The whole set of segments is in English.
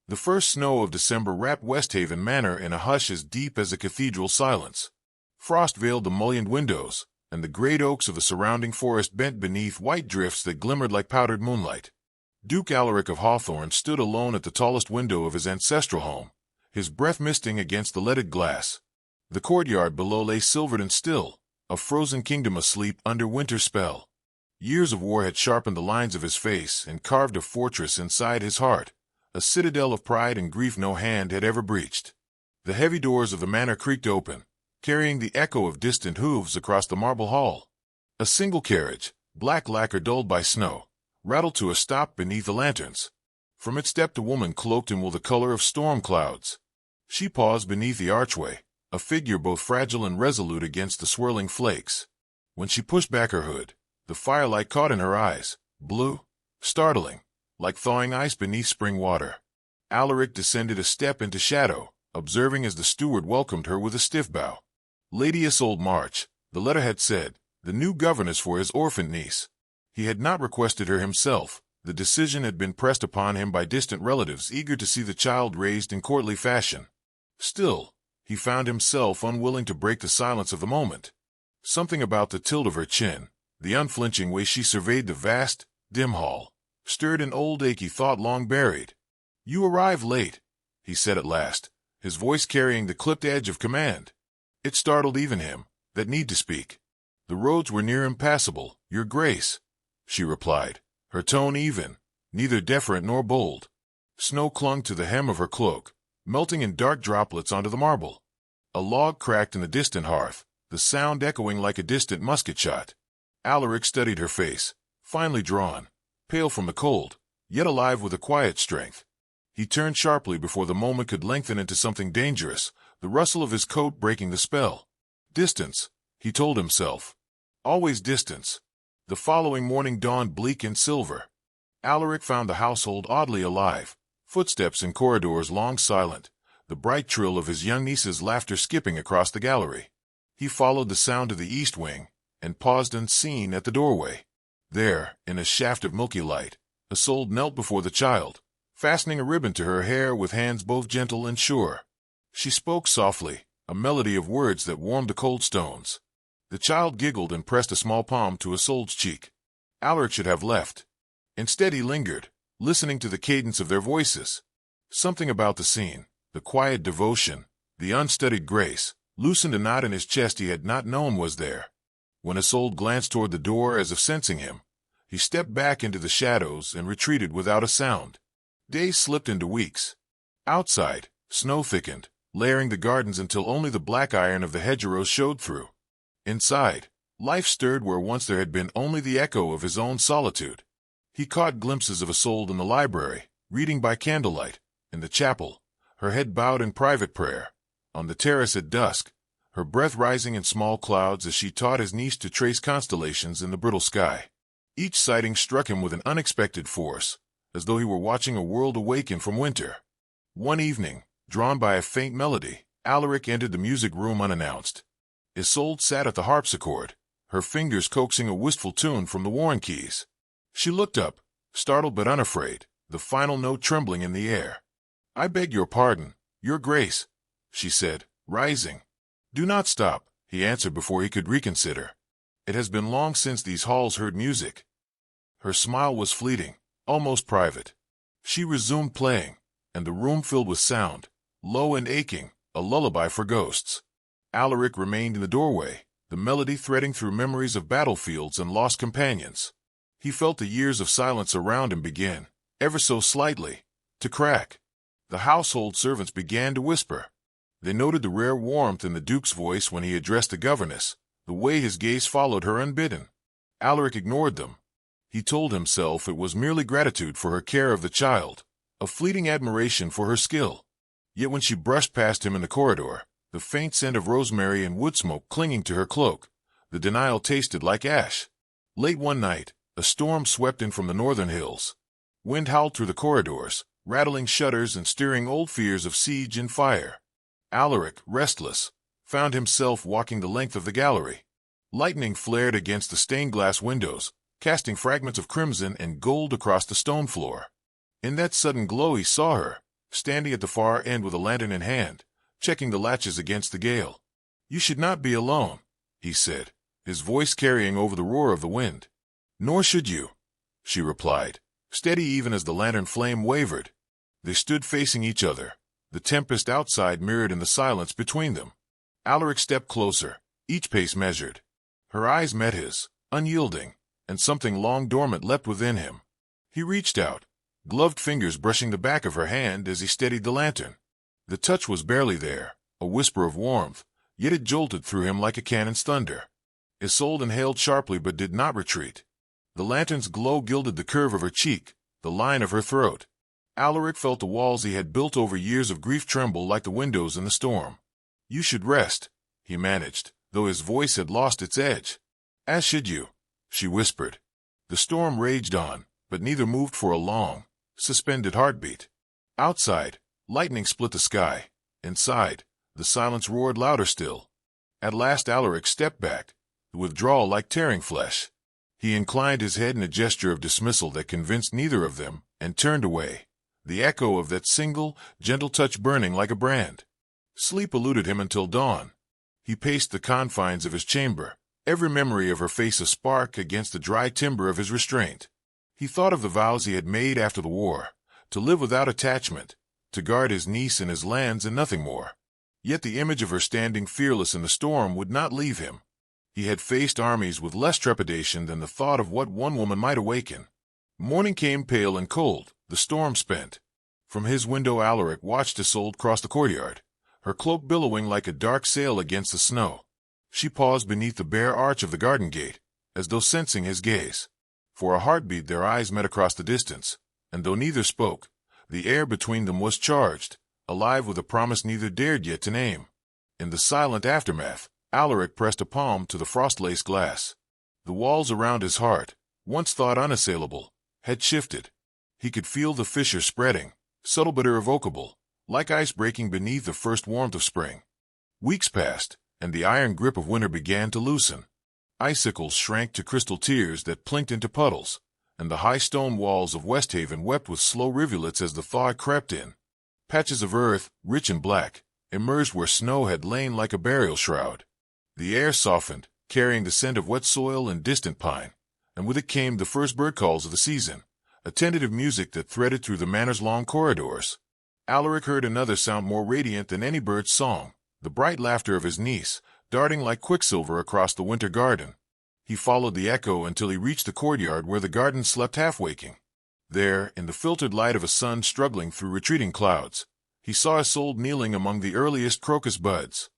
The first snow of December wrapped Westhaven Manor in a hush as deep as a cathedral silence. Frost veiled the mullioned windows, and the great oaks of the surrounding forest bent beneath white drifts that glimmered like powdered moonlight. Duke Alaric of Hawthorne stood alone at the tallest window of his ancestral home, his breath misting against the leaded glass. The courtyard below lay silvered and still, a frozen kingdom asleep under winter's spell. Years of war had sharpened the lines of his face and carved a fortress inside his heart, a citadel of pride and grief no hand had ever breached. The heavy doors of the manor creaked open, carrying the echo of distant hooves across the marble hall. A single carriage, black lacquer dulled by snow, rattled to a stop beneath the lanterns. From it stepped a woman cloaked in wool the color of storm clouds. She paused beneath the archway, a figure both fragile and resolute against the swirling flakes. When she pushed back her hood, the firelight caught in her eyes, blue, startling, like thawing ice beneath spring water. Alaric descended a step into shadow, observing as the steward welcomed her with a stiff bow. Lady Isolde March, the letter had said, the new governess for his orphaned niece. He had not requested her himself. The decision had been pressed upon him by distant relatives eager to see the child raised in courtly fashion. Still, he found himself unwilling to break the silence of the moment. Something about the tilt of her chin, the unflinching way she surveyed the vast, dim hall, stirred an old achy thought long buried. "You arrive late," he said at last, his voice carrying the clipped edge of command. It startled even him, that need to speak. "The roads were near impassable, Your Grace," she replied, her tone even, neither deferent nor bold. Snow clung to the hem of her cloak, melting in dark droplets onto the marble. A log cracked in the distant hearth, the sound echoing like a distant musket shot. Alaric studied her face, finely drawn, pale from the cold, yet alive with a quiet strength. He turned sharply before the moment could lengthen into something dangerous, the rustle of his coat breaking the spell. Distance, he told himself. Always distance. The following morning dawned bleak and silver. Alaric found the household oddly alive, footsteps in corridors long silent, the bright trill of his young niece's laughter skipping across the gallery. He followed the sound to the east wing, and paused unseen at the doorway. There, in a shaft of milky light, Isolde knelt before the child, fastening a ribbon to her hair with hands both gentle and sure. She spoke softly, a melody of words that warmed the cold stones. The child giggled and pressed a small palm to Isolde's cheek. Alaric should have left. Instead he lingered, listening to the cadence of their voices. Something about the scene, the quiet devotion, the unstudied grace, loosened a knot in his chest he had not known was there. When Isolde glanced toward the door as if sensing him, he stepped back into the shadows and retreated without a sound. Days slipped into weeks. Outside, snow thickened, layering the gardens until only the black iron of the hedgerows showed through. Inside, life stirred where once there had been only the echo of his own solitude. He caught glimpses of Isolde in the library, reading by candlelight, in the chapel, her head bowed in private prayer, on the terrace at dusk, her breath rising in small clouds as she taught his niece to trace constellations in the brittle sky. Each sighting struck him with an unexpected force, as though he were watching a world awaken from winter. One evening, drawn by a faint melody, Alaric entered the music room unannounced. Isolde sat at the harpsichord, her fingers coaxing a wistful tune from the worn keys. She looked up, startled but unafraid, the final note trembling in the air. "I beg your pardon, Your Grace," she said, rising. "Do not stop," he answered before he could reconsider. "It has been long since these halls heard music." Her smile was fleeting, almost private. She resumed playing, and the room filled with sound, low and aching, a lullaby for ghosts. Alaric remained in the doorway, the melody threading through memories of battlefields and lost companions. He felt the years of silence around him begin, ever so slightly, to crack. The household servants began to whisper. They noted the rare warmth in the Duke's voice when he addressed the governess, the way his gaze followed her unbidden. Alaric ignored them. He told himself it was merely gratitude for her care of the child, a fleeting admiration for her skill. Yet when she brushed past him in the corridor, the faint scent of rosemary and wood smoke clinging to her cloak, the denial tasted like ash. Late one night, a storm swept in from the northern hills. Wind howled through the corridors, rattling shutters and stirring old fears of siege and fire. Alaric, restless, found himself walking the length of the gallery. Lightning flared against the stained-glass windows, casting fragments of crimson and gold across the stone floor. In that sudden glow he saw her, standing at the far end with a lantern in hand, checking the latches against the gale. "You should not be alone," he said, his voice carrying over the roar of the wind. "Nor should you," she replied, steady even as the lantern flame wavered. They stood facing each other, the tempest outside mirrored in the silence between them. Alaric stepped closer, each pace measured. Her eyes met his, unyielding, and something long dormant leapt within him. He reached out, gloved fingers brushing the back of her hand as he steadied the lantern. The touch was barely there, a whisper of warmth, yet it jolted through him like a cannon's thunder. His soul inhaled sharply but did not retreat. The lantern's glow gilded the curve of her cheek, the line of her throat. Alaric felt the walls he had built over years of grief tremble like the windows in the storm. "You should rest," he managed, though his voice had lost its edge. "As should you," she whispered. The storm raged on, but neither moved for a long, suspended heartbeat. Outside, lightning split the sky. Inside, the silence roared louder still. At last Alaric stepped back, the withdrawal like tearing flesh. He inclined his head in a gesture of dismissal that convinced neither of them, and turned away, the echo of that single, gentle touch burning like a brand. Sleep eluded him until dawn. He paced the confines of his chamber, every memory of her face a spark against the dry timber of his restraint. He thought of the vows he had made after the war, to live without attachment, to guard his niece and his lands and nothing more. Yet the image of her standing fearless in the storm would not leave him. He had faced armies with less trepidation than the thought of what one woman might awaken. Morning came pale and cold, the storm spent. From his window Alaric watched Isolde cross the courtyard, her cloak billowing like a dark sail against the snow. She paused beneath the bare arch of the garden gate, as though sensing his gaze. For a heartbeat their eyes met across the distance, and though neither spoke, the air between them was charged, alive with a promise neither dared yet to name. In the silent aftermath, Alaric pressed a palm to the frost-laced glass. The walls around his heart, once thought unassailable, had shifted. He could feel the fissure spreading, subtle but irrevocable, like ice breaking beneath the first warmth of spring. Weeks passed, and the iron grip of winter began to loosen. Icicles shrank to crystal tears that plinked into puddles, and the high stone walls of Westhaven wept with slow rivulets as the thaw crept in. Patches of earth, rich and black, emerged where snow had lain like a burial shroud. The air softened, carrying the scent of wet soil and distant pine, and with it came the first bird calls of the season, a tentative music that threaded through the manor's long corridors. Alaric heard another sound more radiant than any bird's song, the bright laughter of his niece, darting like quicksilver across the winter garden. He followed the echo until he reached the courtyard where the garden slept half-waking. There, in the filtered light of a sun struggling through retreating clouds, he saw Isolde kneeling among the earliest crocus buds.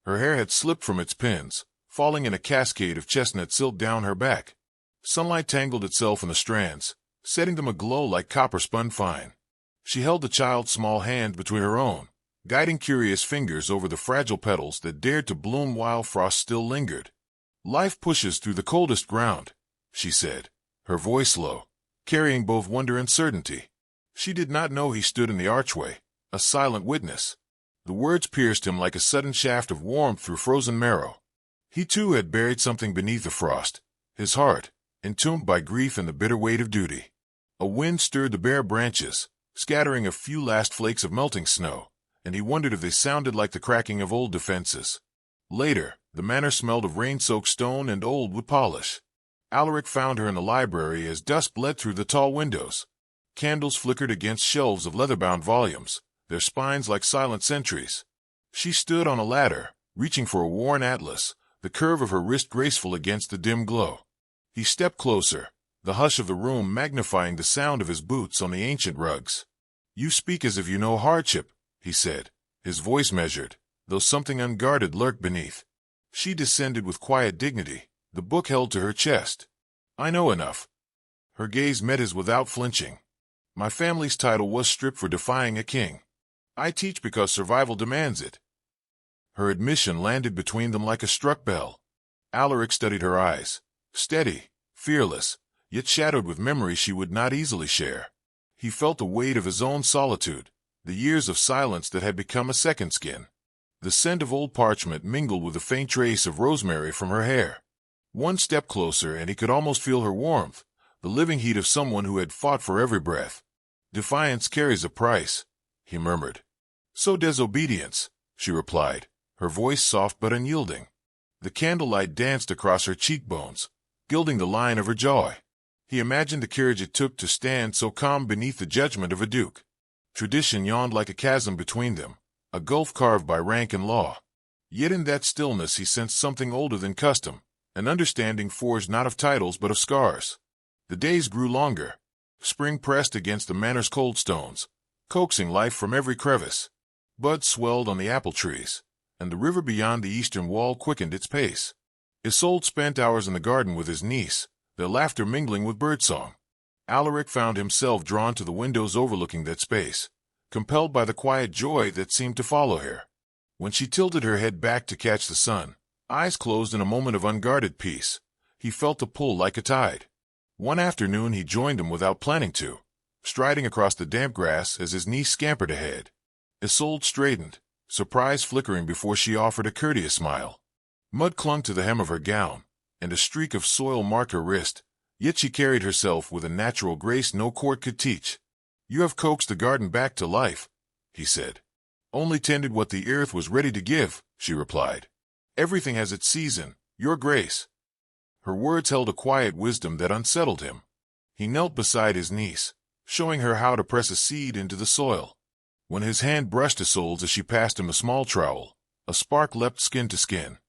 Her hair had slipped from its pins, falling in a cascade of chestnut silk down her back. Sunlight tangled itself in the strands, setting them aglow like copper spun fine. She held the child's small hand between her own, guiding curious fingers over the fragile petals that dared to bloom while frost still lingered. "Life pushes through the coldest ground," she said, her voice low, carrying both wonder and certainty. She did not know he stood in the archway, a silent witness. The words pierced him like a sudden shaft of warmth through frozen marrow. He too had buried something beneath the frost, his heart, entombed by grief and the bitter weight of duty. A wind stirred the bare branches, scattering a few last flakes of melting snow, and he wondered if they sounded like the cracking of old defenses. Later, the manor smelled of rain-soaked stone and old wood polish. Alaric found her in the library as dusk bled through the tall windows. Candles flickered against shelves of leather-bound volumes, their spines like silent sentries. She stood on a ladder, reaching for a worn atlas, the curve of her wrist graceful against the dim glow. He stepped closer, the hush of the room magnifying the sound of his boots on the ancient rugs. "You speak as if you know hardship," he said, his voice measured, though something unguarded lurked beneath. She descended with quiet dignity, the book held to her chest. "I know enough." Her gaze met his without flinching. "My family's title was stripped for defying a king. I teach because survival demands it." Her admission landed between them like a struck bell. Alaric studied her eyes, steady, fearless, yet shadowed with memories she would not easily share. He felt the weight of his own solitude, the years of silence that had become a second skin. The scent of old parchment mingled with a faint trace of rosemary from her hair. One step closer and he could almost feel her warmth, the living heat of someone who had fought for every breath. Defiance carries a price, he murmured. So disobedience, she replied, her voice soft but unyielding. The candlelight danced across her cheekbones, gilding the line of her jaw. He imagined the courage it took to stand so calm beneath the judgment of a duke. Tradition yawned like a chasm between them, a gulf carved by rank and law. Yet in that stillness he sensed something older than custom, an understanding forged not of titles but of scars. The days grew longer. Spring pressed against the manor's cold stones, coaxing life from every crevice. Buds swelled on the apple trees, and the river beyond the eastern wall quickened its pace. Isolde spent hours in the garden with his niece, their laughter mingling with birdsong. Alaric found himself drawn to the windows overlooking that space, compelled by the quiet joy that seemed to follow her. When she tilted her head back to catch the sun, eyes closed in a moment of unguarded peace, he felt the pull like a tide. One afternoon he joined him without planning to, striding across the damp grass as his niece scampered ahead. Isolde straightened, surprise flickering before she offered a courteous smile. Mud clung to the hem of her gown, and a streak of soil marked her wrist, yet she carried herself with a natural grace no court could teach. "You have coaxed the garden back to life," he said. "Only tended what the earth was ready to give," she replied. "Everything has its season, your grace." Her words held a quiet wisdom that unsettled him. He knelt beside his niece, showing her how to press a seed into the soil. When his hand brushed Isolde's as she passed him a small trowel, a spark leapt skin to skin.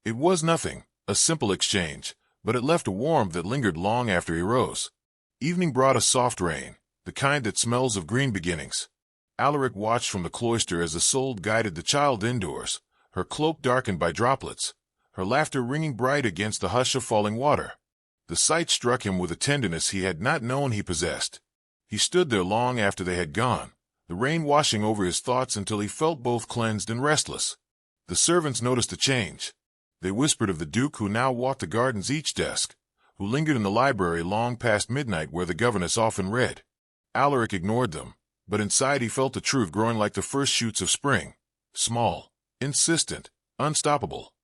It was nothing, a simple exchange, but it left a warmth that lingered long after he rose. Evening brought a soft rain, the kind that smells of green beginnings. Alaric watched from the cloister as Isolde guided the child indoors, her cloak darkened by droplets, her laughter ringing bright against the hush of falling water. The sight struck him with a tenderness he had not known he possessed. He stood there long after they had gone, the rain washing over his thoughts until he felt both cleansed and restless. The servants noticed a change. They whispered of the Duke who now walked the gardens each desk, who lingered in the library long past midnight where the governess often read. Alaric ignored them, but inside he felt the truth growing like the first shoots of spring, small, insistent, unstoppable.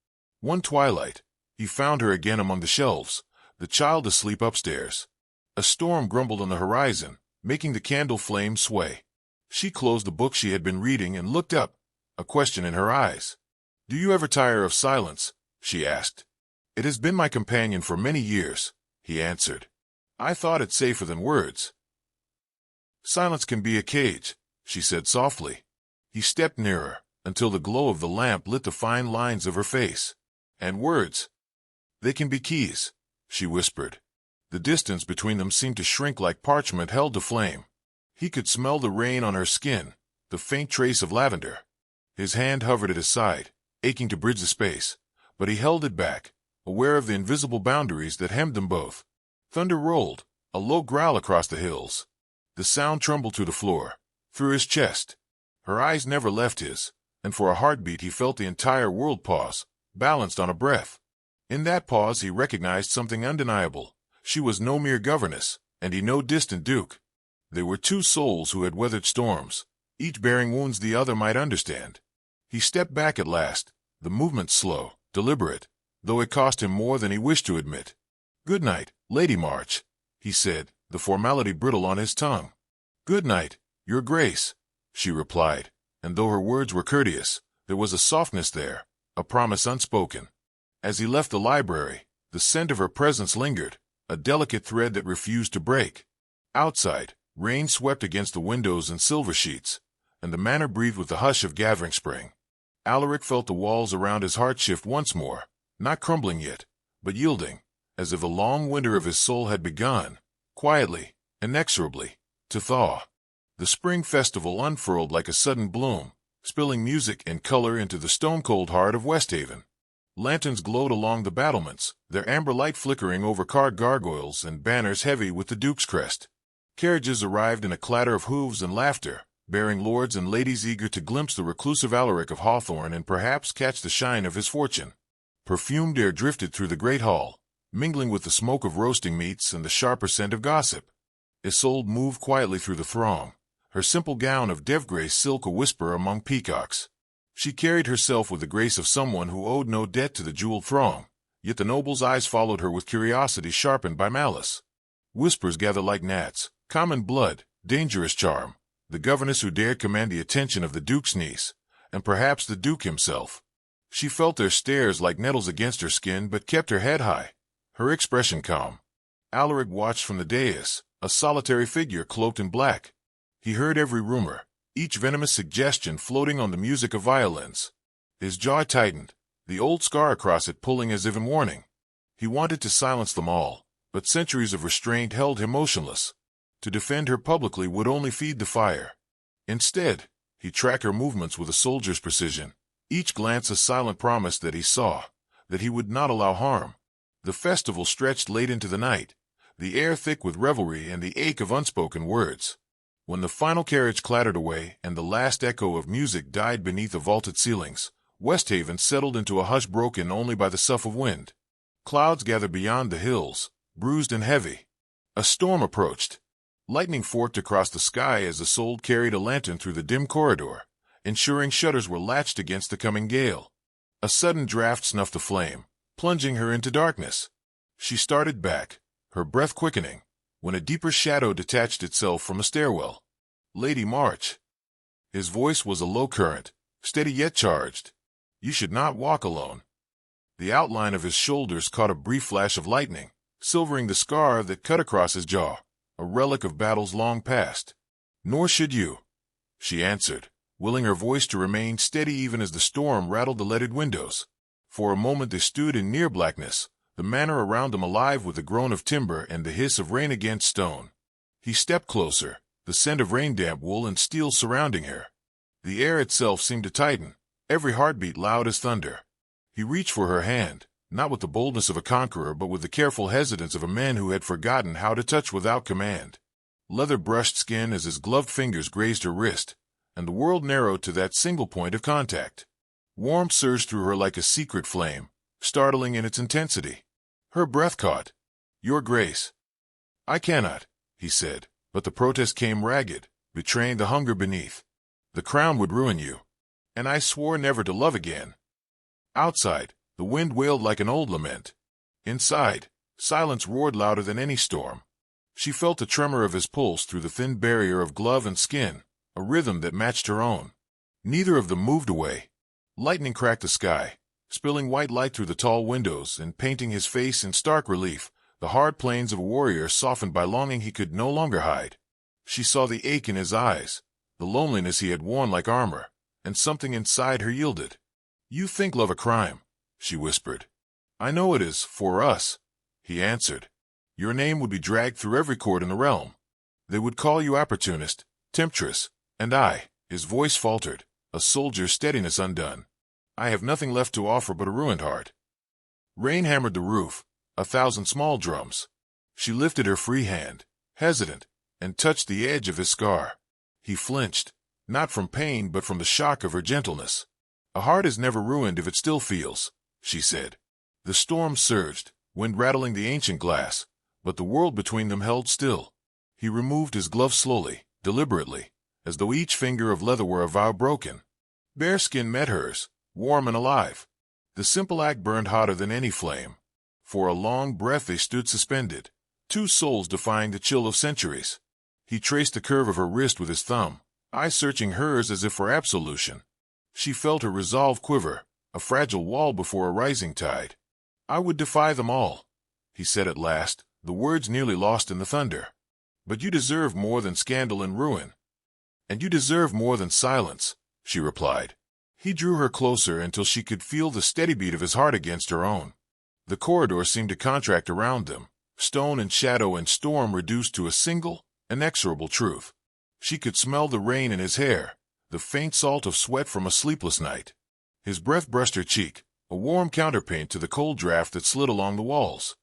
One twilight, he found her again among the shelves, the child asleep upstairs. A storm grumbled on the horizon, making the candle flame sway. She closed the book she had been reading and looked up, a question in her eyes. "Do you ever tire of silence?" she asked. "It has been my companion for many years," he answered. "I thought it safer than words." "Silence can be a cage," she said softly. He stepped nearer, until the glow of the lamp lit the fine lines of her face. "And words? They can be keys," she whispered. The distance between them seemed to shrink like parchment held to flame. He could smell the rain on her skin, the faint trace of lavender. His hand hovered at his side, aching to bridge the space, but he held it back, aware of the invisible boundaries that hemmed them both. Thunder rolled, a low growl across the hills. The sound trembled to the floor, through his chest. Her eyes never left his, and for a heartbeat he felt the entire world pause, balanced on a breath. In that pause he recognized something undeniable. She was no mere governess, and he no distant duke. They were two souls who had weathered storms, each bearing wounds the other might understand. He stepped back at last, the movement slow, deliberate, though it cost him more than he wished to admit. "Good night, Lady March," he said, the formality brittle on his tongue. "Good night, Your Grace," she replied, and though her words were courteous, there was a softness there, a promise unspoken. As he left the library, the scent of her presence lingered, a delicate thread that refused to break. Outside, rain swept against the windows in silver sheets, and the manor breathed with the hush of gathering spring. Alaric felt the walls around his heart shift once more, not crumbling yet, but yielding, as if the long winter of his soul had begun, quietly, inexorably, to thaw. The spring festival unfurled like a sudden bloom, spilling music and color into the stone-cold heart of Westhaven. Lanterns glowed along the battlements, their amber light flickering over carved gargoyles and banners heavy with the Duke's crest. Carriages arrived in a clatter of hooves and laughter, bearing lords and ladies eager to glimpse the reclusive Alaric of Hawthorne and perhaps catch the shine of his fortune. Perfumed air drifted through the great hall, mingling with the smoke of roasting meats and the sharper scent of gossip. Isolde moved quietly through the throng, her simple gown of dev-gray silk a whisper among peacocks. She carried herself with the grace of someone who owed no debt to the jeweled throng, yet the noble's eyes followed her with curiosity sharpened by malice. Whispers gathered like gnats, common blood, dangerous charm. the governess who dared command the attention of the Duke's niece, and perhaps the Duke himself. She felt their stares like nettles against her skin but kept her head high, her expression calm. Alaric watched from the dais, a solitary figure cloaked in black. He heard every rumor, each venomous suggestion floating on the music of violins. His jaw tightened, the old scar across it pulling as if in warning. He wanted to silence them all, but centuries of restraint held him motionless. To defend her publicly would only feed the fire. Instead, he tracked her movements with a soldier's precision, each glance a silent promise that he saw, that he would not allow harm. The festival stretched late into the night, the air thick with revelry and the ache of unspoken words. When the final carriage clattered away and the last echo of music died beneath the vaulted ceilings, Westhaven settled into a hush broken only by the sough of wind. Clouds gathered beyond the hills, bruised and heavy. A storm approached. Lightning forked across the sky as the soul carried a lantern through the dim corridor, ensuring shutters were latched against the coming gale. A sudden draft snuffed the flame, plunging her into darkness. She started back, her breath quickening, when a deeper shadow detached itself from a stairwell. "Lady March." His voice was a low current, steady yet charged. "You should not walk alone." The outline of his shoulders caught a brief flash of lightning, silvering the scar that cut across his jaw, a relic of battles long past. "Nor should you," she answered, willing her voice to remain steady even as the storm rattled the leaded windows. For a moment they stood in near blackness, the manor around them alive with the groan of timber and the hiss of rain against stone. He stepped closer, the scent of rain-damp wool and steel surrounding her. The air itself seemed to tighten, every heartbeat loud as thunder. He reached for her hand, not with the boldness of a conqueror but with the careful hesitance of a man who had forgotten how to touch without command. Leather-brushed skin as his gloved fingers grazed her wrist, and the world narrowed to that single point of contact. Warmth surged through her like a secret flame, startling in its intensity. Her breath caught. "Your Grace." "I cannot," he said, but the protest came ragged, betraying the hunger beneath. "The crown would ruin you. And I swore never to love again." Outside, the wind wailed like an old lament. Inside, silence roared louder than any storm. She felt the tremor of his pulse through the thin barrier of glove and skin, a rhythm that matched her own. Neither of them moved away. Lightning cracked the sky, spilling white light through the tall windows and painting his face in stark relief, the hard plains of a warrior softened by longing he could no longer hide. She saw the ache in his eyes, the loneliness he had worn like armor, and something inside her yielded. "You think love a crime," she whispered. "I know it is, for us," he answered. "Your name would be dragged through every court in the realm. They would call you opportunist, temptress, and his voice faltered, a soldier's steadiness undone. "I have nothing left to offer but a ruined heart." Rain hammered the roof, 1,000 small drums. She lifted her free hand, hesitant, and touched the edge of his scar. He flinched, not from pain but from the shock of her gentleness. "A heart is never ruined if it still feels," she said. The storm surged, wind rattling the ancient glass, but the world between them held still. He removed his glove slowly, deliberately, as though each finger of leather were a vow broken. Bare skin met hers, warm and alive. The simple act burned hotter than any flame. For a long breath they stood suspended, two souls defying the chill of centuries. He traced the curve of her wrist with his thumb, eyes searching hers as if for absolution. She felt her resolve quiver, a fragile wall before a rising tide. "I would defy them all," he said at last, the words nearly lost in the thunder. "But you deserve more than scandal and ruin." "And you deserve more than silence," she replied. He drew her closer until she could feel the steady beat of his heart against her own. The corridor seemed to contract around them, stone and shadow and storm reduced to a single, inexorable truth. She could smell the rain in his hair, the faint salt of sweat from a sleepless night. His breath brushed her cheek, a warm counterpart to the cold draft that slid along the walls.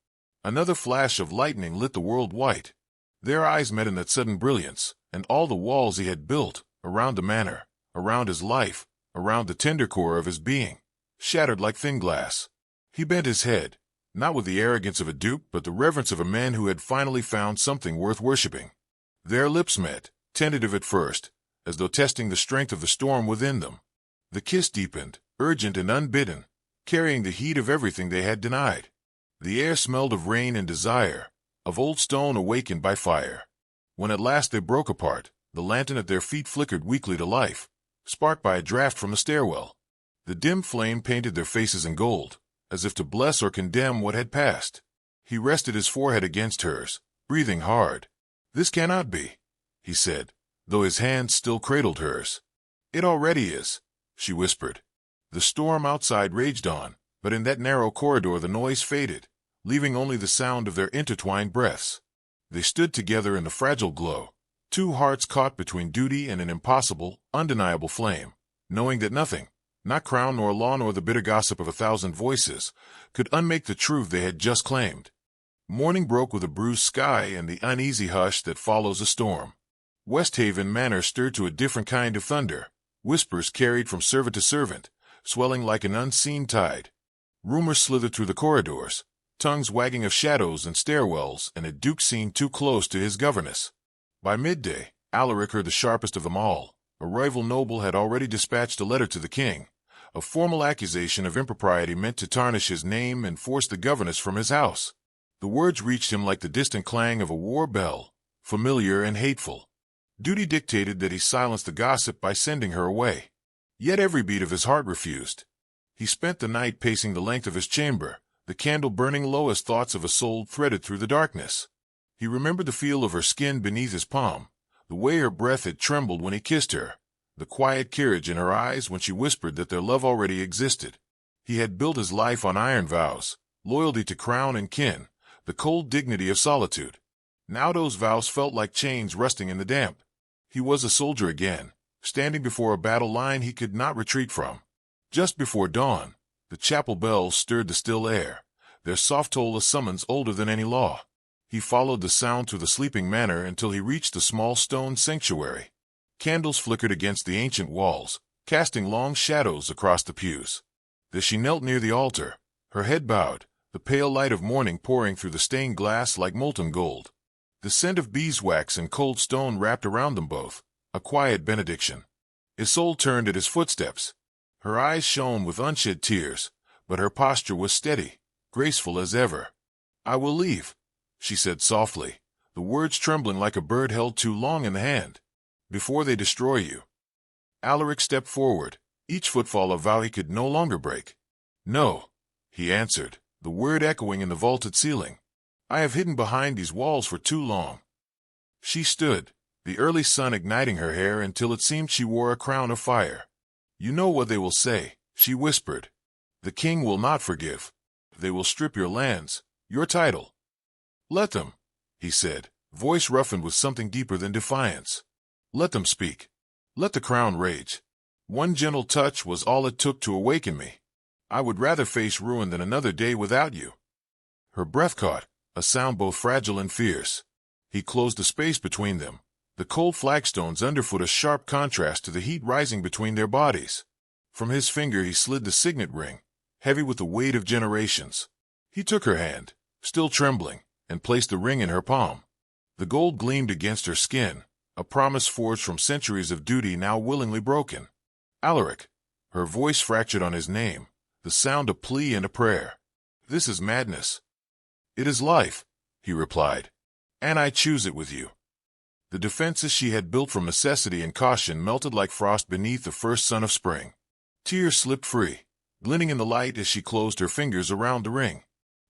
Another flash of lightning lit the world white. Their eyes met in that sudden brilliance, and all the walls he had built, around the manor, around his life, around the tender core of his being, shattered like thin glass. He bent his head, not with the arrogance of a duke but the reverence of a man who had finally found something worth worshipping. Their lips met, tentative at first, as though testing the strength of the storm within them. The kiss deepened, urgent and unbidden, carrying the heat of everything they had denied. The air smelled of rain and desire, of old stone awakened by fire. When at last they broke apart, The lantern at their feet flickered weakly to life, sparked by a draft from the stairwell. The dim flame painted their faces in gold, as if to bless or condemn what had passed. He rested his forehead against hers, breathing hard. "This cannot be," he said, though his hand still cradled hers. "It already is," she whispered. The storm outside raged on, but in that narrow corridor the noise faded, leaving only the sound of their intertwined breaths. They stood together in the fragile glow, two hearts caught between duty and an impossible, undeniable flame, knowing that nothing, not crown nor law nor the bitter gossip of 1,000 voices, could unmake the truth they had just claimed. Morning broke with a bruised sky and the uneasy hush that follows a storm. Westhaven Manor stirred to a different kind of thunder, whispers carried from servant to servant, swelling like an unseen tide. Rumors slithered through the corridors, tongues wagging of shadows and stairwells, and a duke seen too close to his governess. By midday, Alaric heard the sharpest of them all. A rival noble had already dispatched a letter to the king, a formal accusation of impropriety meant to tarnish his name and force the governess from his house. The words reached him like the distant clang of a war bell, familiar and hateful. Duty dictated that he silence the gossip by sending her away. Yet every beat of his heart refused. He spent the night pacing the length of his chamber, the candle burning low as thoughts of a soul threaded through the darkness. He remembered the feel of her skin beneath his palm, the way her breath had trembled when he kissed her, the quiet courage in her eyes when she whispered that their love already existed. He had built his life on iron vows, loyalty to crown and kin, the cold dignity of solitude. Now those vows felt like chains rusting in the damp. He was a soldier again, standing before a battle line he could not retreat from. Just before dawn, the chapel bells stirred the still air, their soft toll a summons older than any law. He followed the sound through the sleeping manor until he reached the small stone sanctuary. Candles flickered against the ancient walls, casting long shadows across the pews. As she knelt near the altar, her head bowed, the pale light of morning pouring through the stained glass like molten gold. The scent of beeswax and cold stone wrapped around them both, a quiet benediction. Isolde turned at his footsteps. Her eyes shone with unshed tears, but her posture was steady, graceful as ever. "I will leave," she said softly, the words trembling like a bird held too long in the hand. "Before they destroy you." Alaric stepped forward, each footfall a vow he could no longer break. "No," he answered, the word echoing in the vaulted ceiling. "I have hidden behind these walls for too long." She stood, the early sun igniting her hair until it seemed she wore a crown of fire. "You know what they will say," she whispered. "The king will not forgive. They will strip your lands, your title." "Let them," he said, voice roughened with something deeper than defiance. "Let them speak. Let the crown rage. One gentle touch was all it took to awaken me. I would rather face ruin than another day without you." Her breath caught, a sound both fragile and fierce. He closed the space between them, the cold flagstones underfoot a sharp contrast to the heat rising between their bodies. From his finger he slid the signet ring, heavy with the weight of generations. He took her hand, still trembling, and placed the ring in her palm. The gold gleamed against her skin, a promise forged from centuries of duty now willingly broken. "Alaric," her voice fractured on his name, the sound a plea and a prayer. "This is madness." "It is life," he replied, "and I choose it with you." The defenses she had built from necessity and caution melted like frost beneath the first sun of spring. Tears slipped free, glinting in the light as she closed her fingers around the ring.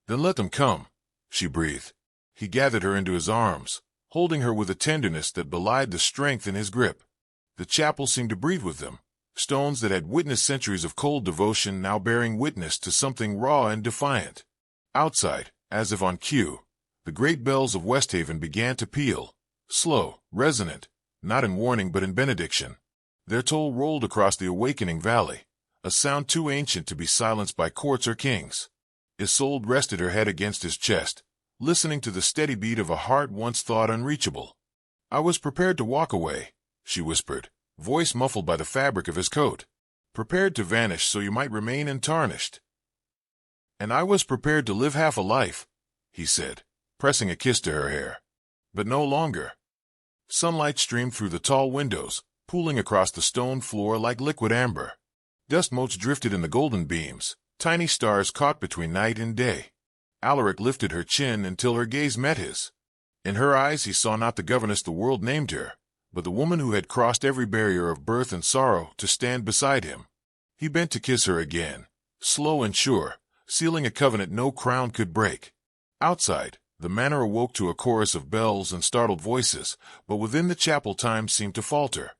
"Then let them come," she breathed. He gathered her into his arms, holding her with a tenderness that belied the strength in his grip. The chapel seemed to breathe with them, stones that had witnessed centuries of cold devotion now bearing witness to something raw and defiant. Outside, as if on cue, the great bells of Westhaven began to peal, slow, resonant, not in warning but in benediction. Their toll rolled across the awakening valley, a sound too ancient to be silenced by courts or kings. Isolde rested her head against his chest, listening to the steady beat of a heart once thought unreachable. "I was prepared to walk away," she whispered, voice muffled by the fabric of his coat. "Prepared to vanish so you might remain untarnished." "And I was prepared to live half a life," he said, pressing a kiss to her hair. "But no longer." Sunlight streamed through the tall windows, pooling across the stone floor like liquid amber. Dust motes drifted in the golden beams, tiny stars caught between night and day. Alaric lifted her chin until her gaze met his. In her eyes he saw not the governess the world named her, but the woman who had crossed every barrier of birth and sorrow to stand beside him. He bent to kiss her again, slow and sure, sealing a covenant no crown could break. Outside, the manor awoke to a chorus of bells and startled voices, but within the chapel time seemed to falter.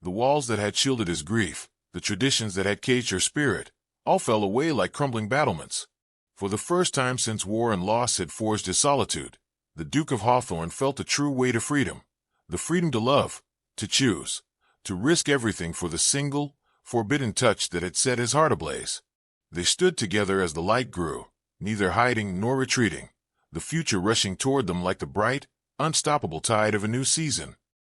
The walls that had shielded his grief, the traditions that had caged her spirit, all fell away like crumbling battlements. For the first time since war and loss had forged his solitude, the Duke of Hawthorne felt the true weight of freedom, the freedom to love, to choose, to risk everything for the single, forbidden touch that had set his heart ablaze. They stood together as the light grew, neither hiding nor retreating, the future rushing toward them like the bright, unstoppable tide of a new season.